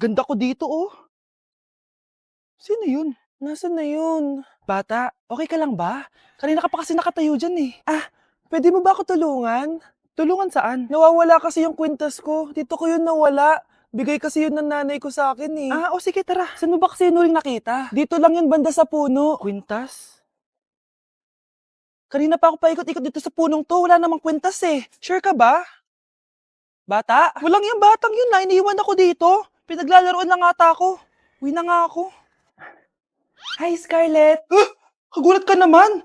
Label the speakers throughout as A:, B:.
A: Ganda ko dito, oh. Sino yun? Nasaan na yun? Bata, okay ka lang ba? Kanina ka pa kasi nakatayo dyan eh. Pwede mo ba ako tulungan? Tulungan saan? Nawawala kasi yung kwintas ko. Dito ko yun nawala. Bigay kasi yun ng nanay ko sa akin eh. O sige tara. Saan mo ba kasi yun uling nakita? Dito lang yun banda sa puno. Kwintas? Kanina pa ako paikot-ikot dito sa punong to. Wala namang kwintas eh. Sure ka ba? Bata? Walang yung batang yun na. Iniwan ako dito. Pinaglalaroan lang ata ako. Uwi na nga ako. Hi, Scarlett! Kagulat ka naman!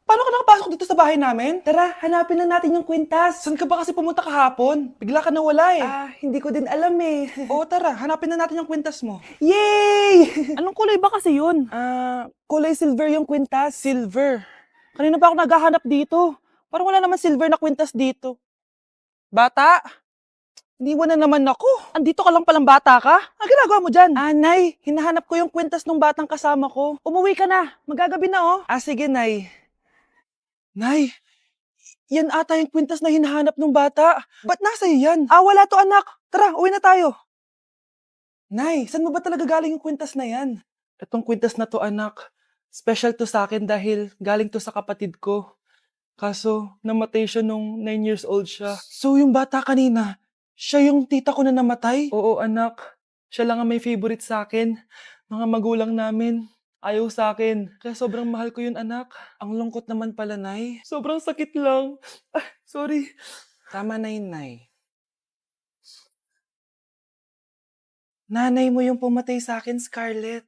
A: Paano ka nakapasok dito sa bahay namin? Tara, hanapin na natin yung kwintas. Saan ka ba kasi pumunta kahapon? Bigla ka nawala eh. Hindi ko din alam eh. Oo, tara, hanapin na natin yung kwintas mo. Yay! Anong kulay ba kasi yun? Kulay silver yung kwintas. Silver? Kanina pa ako naghahanap dito. Parang wala naman silver na kwintas dito. Bata? Iniwan na naman ako. Andito ka lang palang bata ka? Ang ginagawa mo dyan? Nay, hinahanap ko yung kwintas ng batang kasama ko. Umuwi ka na. Magagabi na oh. Sige, Nay. Nay, yan ata yung kwintas na hinahanap ng bata. Ba't nasa iyo yan? Wala to anak. Tara, uwi na tayo. Nay, saan mo ba talaga galing yung kwintas na yan? Itong kwintas na to anak, special to sa akin dahil galing to sa kapatid ko. Kaso, namatay siya nung 9 years old siya. So yung bata kanina, siya yung tita ko na namatay? Oo anak, siya lang ang may favorite sa akin. Mga magulang namin, ayaw sa akin. Kaya sobrang mahal ko yun anak. Ang lungkot naman pala, Nay. Sobrang sakit lang. Sorry. Tama na yun, Nay. Nanay mo yung pumatay sa akin, Scarlett.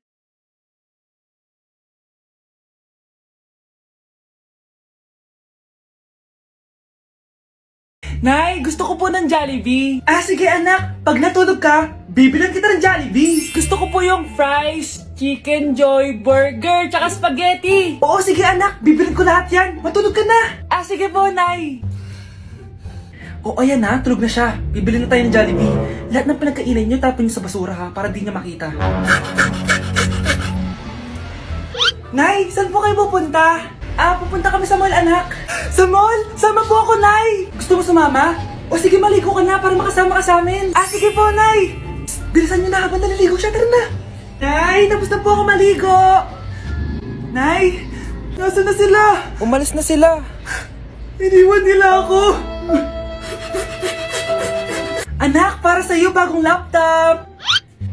A: Nay, gusto ko po ng Jollibee. Sige anak, pag natulog ka, bibilan kita ng Jollibee. Gusto ko po yung fries, chicken joy, burger, tsaka spaghetti. Oo, sige anak, bibilan ko lahat yan. Matulog ka na. Sige po, Nay. Ayan na, tulog na siya. Bibili na tayo ng Jollibee. Lahat ng pinagkainan niyo, tapon niyo sa basura ha, para di niya makita. Nay, saan po kayo pupunta? Pupunta kami sa mall, anak. Sa mall? Sama po ako, Nay. Gusto mo sumama? Sige, maligo ka na para makasama ka sa amin. Sige po, Nay. Psst, bilisan niyo na habang naliligo siya. Tara na. Nay, tapos na po ako maligo. Nay, nasaan na sila? Umalis na sila. Iniwan nila ako. Anak, para sa'yo bagong laptop.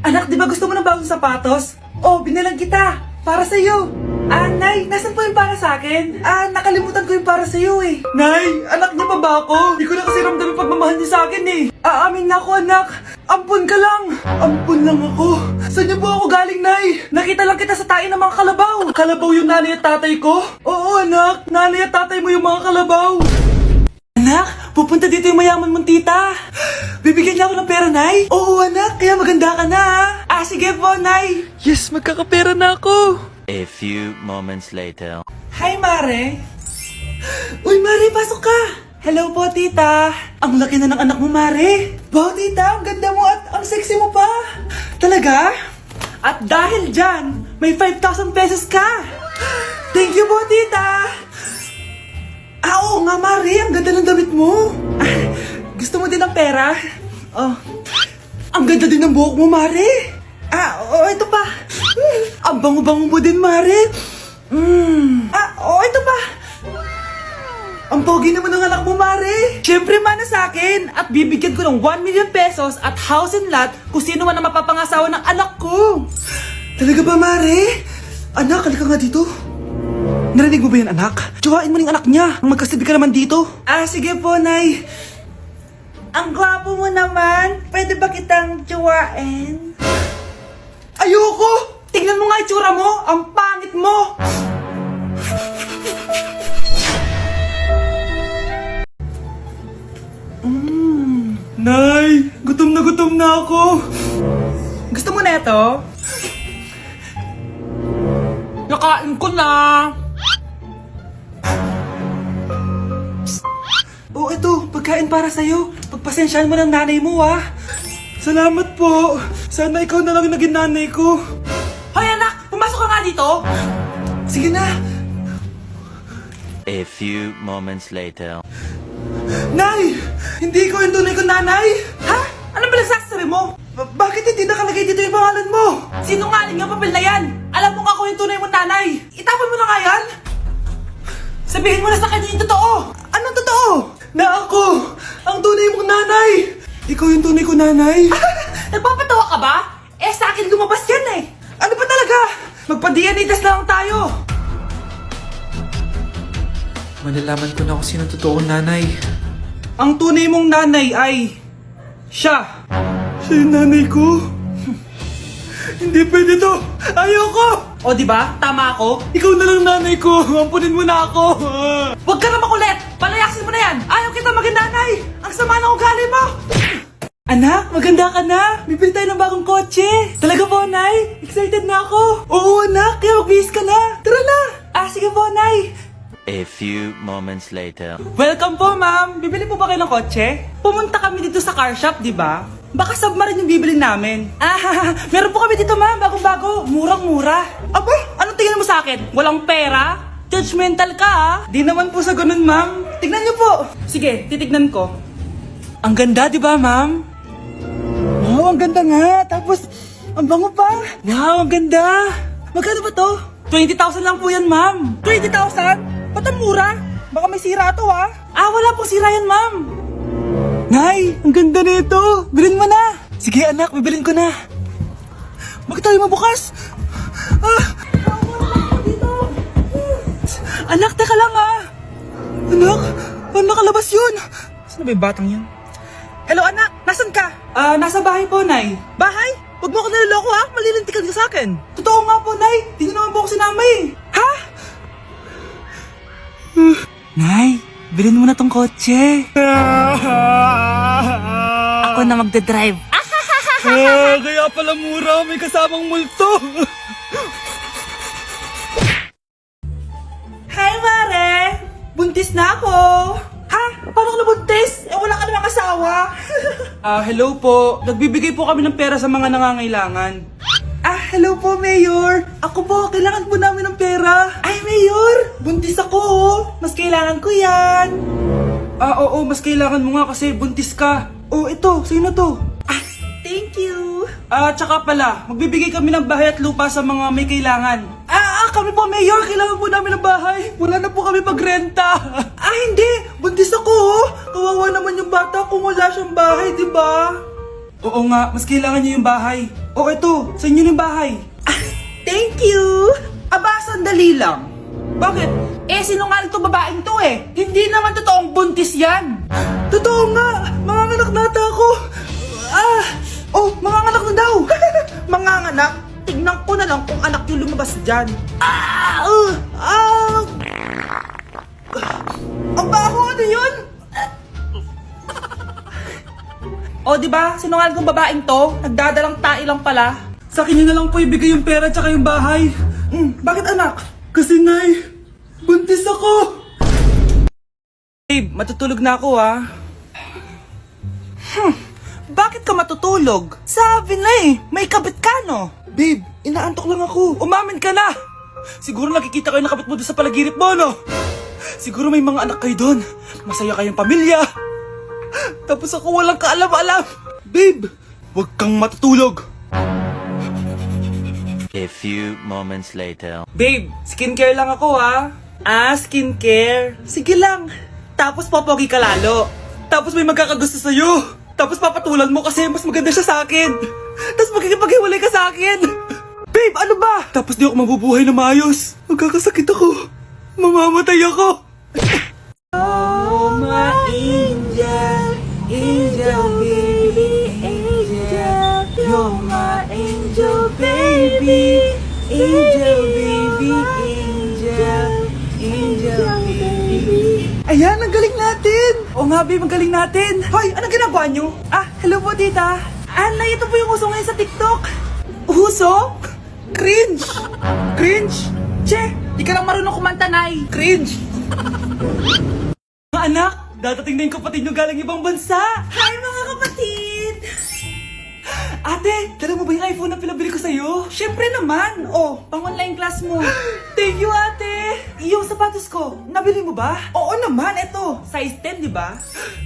A: Anak, di ba gusto mo ng bagong sapatos? Binalang kita. Para sa'yo. Nay, nasan po yung para sa akin? Nakalimutan ko yung para sa'yo eh. Nay, anak niya pa ba ako? Hindi ko na kasi ramdam yung pagmamahal niya sa akin eh. Amin na ako anak. Ampun ka lang. Ampun lang ako. Saan niyo po ako galing, Nay? Nakita lang kita sa tae ng mga kalabaw. Kalabaw yung nanay at tatay ko? Oo anak, nanay at tatay mo yung mga kalabaw. Anak, pupunta dito yung mayaman mong tita. Bibigyan niya ako ng pera, Nay? Oo anak, kaya maganda ka na ha. Sige po, Nay. Yes, magkakapera na ako.
B: A few moments later.
A: Hi, Mare! Uy, Mare, pasok ka! Hello po, tita! Ang laki na ng anak mo, Mare! Wow, tita, ang ganda mo at ang sexy mo pa! Talaga? At dahil dyan, may 5,000 pesos ka! Thank you po, tita! Oo nga, Mare, ang ganda ng damit mo! Gusto mo din ng pera? Ang ganda din ng buhok mo, Mare! Ito pa! Ang bango-bango mo din, Mare! Ito pa! Ang pogi naman ng anak mo, Mare! Siyempre, mana sa akin! At bibigyan ko ng 1 million pesos at house and lot kung sino man ang mapapangasawa ng anak ko! Talaga ba, Mare? Anak, halika nga dito. Narinig mo ba yan, anak? Tsuhain mo ng anak niya. Magkasibi ka naman dito. Sige po, Nay. Ang gwapo mo naman. Pwede ba kitang tsuhain? Ayoko! Tingnan mo nga itsura mo! Ang pangit mo! Nay! Gutom na ako! Gusto mo na ito? Nakain ko na! Ito, pagkain para sa'yo. Pagpasensyahan mo ng nanay mo, ha? Salamat po! Sana ikaw na lang naging nanay ko. Hoy anak! Pumasok ka nga dito! Sige na!
B: A few moments later.
A: Nay! Hindi ko yung tunay kong nanay! Ha? Ano ba nagsasabi mo? Bakit hindi nakalagay dito yung pangalan mo? Sinungaling ang papel na yan! Alam mo nga ako yung tunay mong nanay! Itapon mo na nga yan! Sabihin mo na sa kanya yung totoo! Anong totoo? Na ako, ang tunay mong nanay! Ikaw yung tunay ko nanay? Nagpapatawa ka ba? Eh sa akin lumabas yan eh! Ano ba talaga? Magpa-DNA test na lang tayo!
C: Malalaman ko na kung sino totoong nanay.
A: Ang tunay mong nanay ay... siya! Siya yung nanay ko? Hindi pwede to! Ayoko! O diba? Tama ako? Ikaw na lang nanay ko! Ampunin mo na ako! Huwag ka na makulit! Palayasin mo na yan! Ayaw kita maging nanay! Ang sama ng ugali mo! Anak, maganda ka na! Bibili tayo ng bagong kotse! Talaga po, Nay? Excited na ako! Oo, anak! Kaya magbihis ka na! Tara na! Sige po, Nay!
B: A few moments later.
A: Welcome po, ma'am! Bibili po ba kayo ng kotse? Pumunta kami dito sa car shop, di ba? Baka submarine yung bibili namin. Meron po kami dito, ma'am. Bagong-bago. Murang-mura. Aba, anong tingin mo sa akin? Walang pera? Judgmental ka, ah. Di naman po sa ganun, ma'am. Tignan niyo po. Sige, titignan ko. Ang ganda, di ba, ma'am? Wow, ang ganda nga. Tapos, ang bango pa. Wow, ang ganda. Magkano ba to? 20,000 lang po yan, ma'am. 20,000? Ba't ang mura? Baka may sira to, ah. Wala pong sira yan, ma'am. Nay, ang ganda nito. Bilhin mo na. Sige, anak, bibilin ko na. Bakit tayo mabukas? Anak, teka lang, ah. Anak, paano nakalabas yun? Saan ba yung batang yun? Hello, anak. Nasaan ka? Nasa bahay po, Nay. Bahay? Huwag mo ako niloloko, ha? Malilintikan ka sa akin. Totoo nga po, Nay. Di niyo naman po ako sinama, eh. Ha? Nay, bilhin mo na tong kotse.
D: Ako na magdadrive.
A: Kaya pala mura. May kasamang multo. Hi, Mare! Buntis na ako! Ha? Paano ka nabuntis? Wala ka namang asawa! Hello po. Nagbibigay po kami ng pera sa mga nangangailangan. Hello po, Mayor! Ako po, kailangan po namin ng pera. Ay, Mayor! Buntis ako, oh! Mas kailangan ko yan! Oo, mas kailangan mo nga kasi buntis ka. Oh, ito, sa'yo na to. Thank you! Tsaka pala, magbibigay kami ng bahay at lupa sa mga may kailangan. Kami po, Mayor! Kailangan po namin ng bahay! Wala na po kami magrenta! Hindi! Buntis ako, oh! Kawawa naman yung bata kung wala siyang bahay, di ba? Oo nga, mas kailangan niyo yung bahay. O ito, sa inyo yung bahay. Thank you! Sandali lang. Bakit? Sinungaling to babaeng to eh. Hindi naman totoong buntis yan. Totoo nga! Manganganak na ata ako. Manganganak na daw. Manganganak? Tignan ko na lang kung anak yung lumabas dyan. Ang baho, ano yun? Di ba? Sinungaling kong babaeng to, nagdadalang tae lang pala. Sa akin nyo na lang po ibigay yung pera tsaka yung bahay. Bakit, anak? Kasi, Nay, buntis ako. Babe, matutulog na ako, ha? Bakit ka matutulog? Sabi na may kabit ka, no? Babe, inaantok lang ako. Umamin ka na! Siguro nakikita kayo nakabit mo doon sa palaginip mo, no? Siguro may mga anak kayo doon. Masaya kayong pamilya. Tapos ako walang kaalam-alam. Babe, huwag kang matutulog.
B: A few moments later.
A: Babe, skincare lang ako, ha? Skincare. Sige lang. Tapos popogi ka lalo. Tapos may magkakagusto sa'yo. Tapos papatulan mo kasi mas maganda siya sa akin. Tapos magkikipaghiwalay ka sa akin. Babe, ano ba? Tapos di ako mabubuhay na maayos. Magkakasakit ako. Mamamatay ako. Oh, my angel. Angel, baby, angel. You're my angel, baby. Angel, baby, angel. Angel, baby. Ayan, ang galing natin. Oo nga, babe, ang galing natin. Hoy, anong ginagawa nyo? Hello po, tita. Nay, ito po yung uso ngayon sa TikTok. Uso? Cringe. Cringe? Che, di ka lang marunong kumanta, Nay. Cringe. Mga anak, dadating na yung kapatid nyo galing ibang bansa. Hi, mga kapatid. Ate, dala mo ba yung iPhone na pinabili ko sa'yo? Siyempre naman. Pang online class mo. Thank you, ate. Yung sapatos ko, nabili mo ba? Oo naman, eto. Size 10, di ba?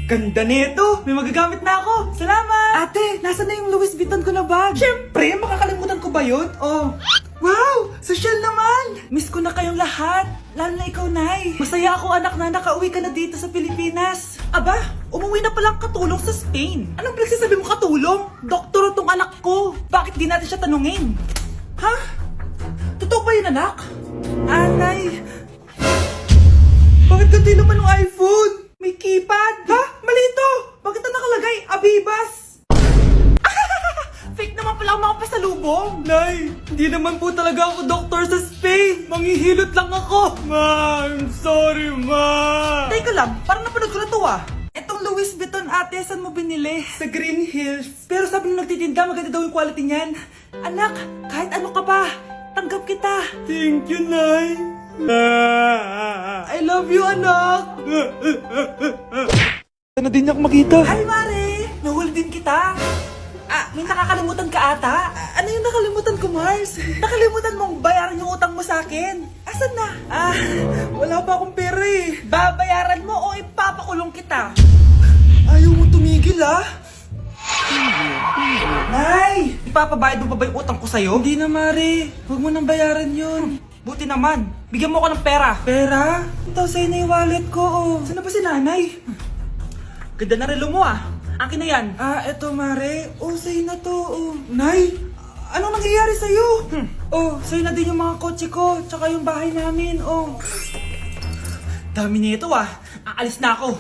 A: Ganda nito. May magagamit na ako. Salamat. Ate, nasa na yung Louis Vuitton ko na bag? Siyempre, makakalimutan ko ba yun? Oh. Wow! Social naman! Miss ko na kayong lahat. Lalo na ikaw, Nay. Masaya ako, anak, na nakauwi ka na dito sa Pilipinas. Aba, umuwi na palang katulong sa Spain. Anong pinagsasabi mo katulong? Doktor tong anak ko. Bakit di natin siya tanungin? Ha? Totoo ba yun, anak? Nay. Bakit ganti naman ng iPhone? May keypad. Ha? Mali ito. Bakit na nakalagay? Abibas. Fake naman pala ang mga pasalubong. Nay, hindi naman po talaga ako doktor sa Spain. Manghihilot lang ako. Ma, I'm sorry, ma. Teka lang, parang napanood ko na to ah. Etong Louis Vuitton ate, saan mo binili? Sa Green Hills. Pero sabi nung nagtitinda, maganda daw yung quality niyan. Anak, kahit ano ka pa, tanggap kita. Thank you, Nay. I love you, anak.
C: Sana din niya ako makita.
A: Hi, Mare. Nahuli din kita. May nakakalimutan ka ata? Ano yung nakalimutan ko, Mars? Nakalimutan mong bayaran yung utang mo sa akin. Asan na? Wala pa akong pera eh. Babayaran mo o ipapakulong kita? Ayaw mo tumigil Nay! Ipapabayad mo pa ba yung utang ko sa'yo? Hindi na, Mare. Huwag mo nang bayaran yun. Buti naman. Bigyan mo ako ng pera. Pera? Ito sa'yo na yung wallet ko, Saan na ba si nanay? Ganda na relo mo, Akin na yan. Eto, Mare. Sa'yo na to, Nay, anong nangyayari sa'yo? Sa'yo na din yung mga kotse ko, tsaka yung bahay namin, Dami nito, Aalis na ako.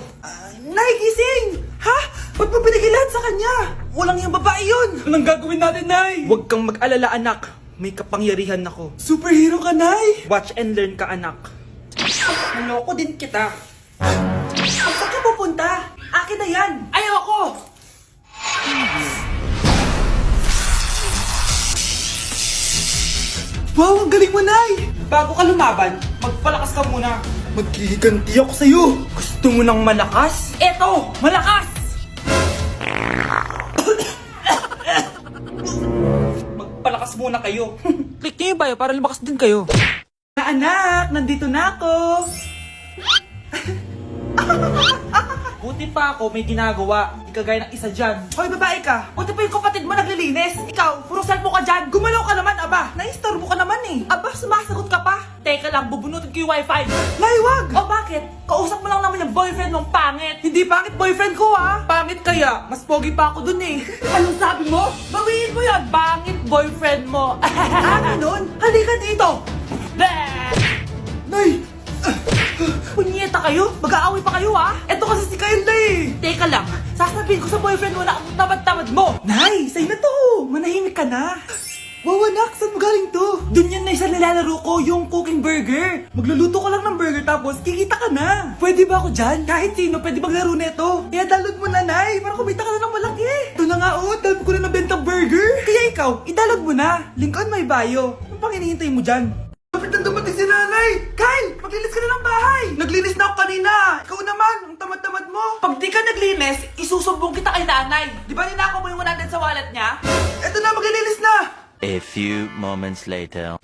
A: Nay, gising! Ha? Ba't mo binigay lahat sa kanya? Walang yung babae yun! Anong gagawin natin, Nay? Huwag kang mag-alala, anak. May kapangyarihan ako. Superhero ka, Nay! Watch and learn ka, anak. Naloko din kita. Saan ka pupunta? Akin na yan! Ayoko! Wow, ang galing mo, Nay! Bago ka lumaban, magpalakas ka muna. Maghihiganti ako sa'yo. Gusto mo ng malakas? Eto! Malakas! Magpalakas muna kayo. Click niyo yung bio para lumakas din kayo. Anak, nandito na ako. Buti pa ako may ginagawa. Di kagaya ng isa dyan. Hoy, babae ka. Buti pa yung kapatid mo naglilinis. Ikaw, puro cellphone ka dyan. Gumalaw ka naman, aba. Naistorbo ka naman eh. Aba, sumasagot ka pa. Teka lang, bubunutin ko yung wifi. Nay, wag! O bakit? Kausap mo lang naman yung boyfriend mong pangit. Hindi pangit boyfriend ko Pangit kaya. Mas pogi pa ako dun eh. Anong sabi mo? Bawiin mo yan. Pangit boyfriend mo. Ganun? Halika dito. Nay! Punyeta kayo? Mag-aaway pa kayo Eto kasi si Kyle na eh. Teka lang, sasabihin ko sa boyfriend mo na ang tamad-tamad mo. Nay, sa'yo na to. Manahimik ka na. Wow, anak, saan mo galing to? Dun yan na isa nilalaro ko, yung cooking burger. Magluluto ka lang ng burger tapos kikita ka na. Pwede ba ako dyan? Kahit sino, pwede maglaro nito. Kaya download mo na, Nay, para kumita ka na ng malaki. Ito na nga dami ko na nabentang burger. Kaya ikaw, i-download mo na. Link on my bio. Ano pang hinihintay mo dyan? Kapit na dumating si nanay! Kyle! Maglinis ka na ng bahay! Naglinis na ako kanina! Ikaw naman! Ang tamad-tamad mo! Pag di ka naglinis, isusumbong kita kay nanay! Di ba ninakaw mo yung 100 sa wallet niya? Eto na! Maglilinis na!
B: A few moments later.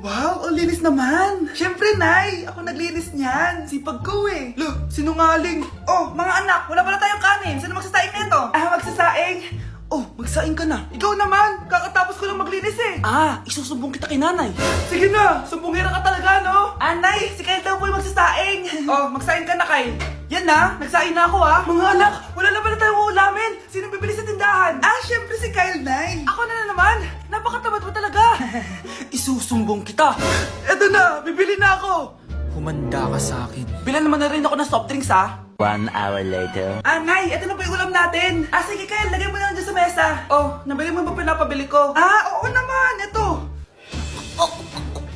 A: Wow! Ang linis naman! Siyempre, Nay! Ako naglinis niyan! Sipag ko eh! Look! Sinungaling! Oh! Mga anak! Wala pala tayong kanin! Sino magsasaing nito? Magsasaing? Magsaing ka na. Ikaw naman, kakatapos ko lang maglinis eh. Isusumbong kita kay nanay. Sige na, sumbongera ka talaga, no? Nay, si Kyle daw po yung magsasaing. Magsaing ka na, Kyle. Yan na, nagsaing na ako Mga anak, wala na pala tayong ulamin. Sino bibili sa tindahan? Syempre si Kyle, Nay. Ako na naman. Napakatamad mo talaga. Isusumbong kita. Eto na, bibili na ako.
C: Humanda ka sa akin.
A: Bilan naman na rin ako ng soft drinks
B: 1 hour later.
A: Nay, ito na po yung ulam natin. Sige, Kyle, lagay mo na lang dyan sa mesa. Nabili mo ba pinapabili ko? Oo naman, ito.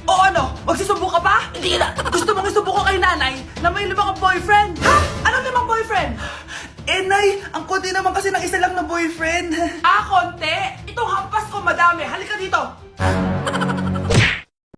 A: Ano? Magsusumbong ka pa? Hindi na. Gusto mong isumbong ko kay nanay na may 5 kang boyfriend? Ha? Anong 5 boyfriend? Nay, ang konti naman kasi ng isa lang na boyfriend. Konti? Itong hampas ko madami. Halika dito.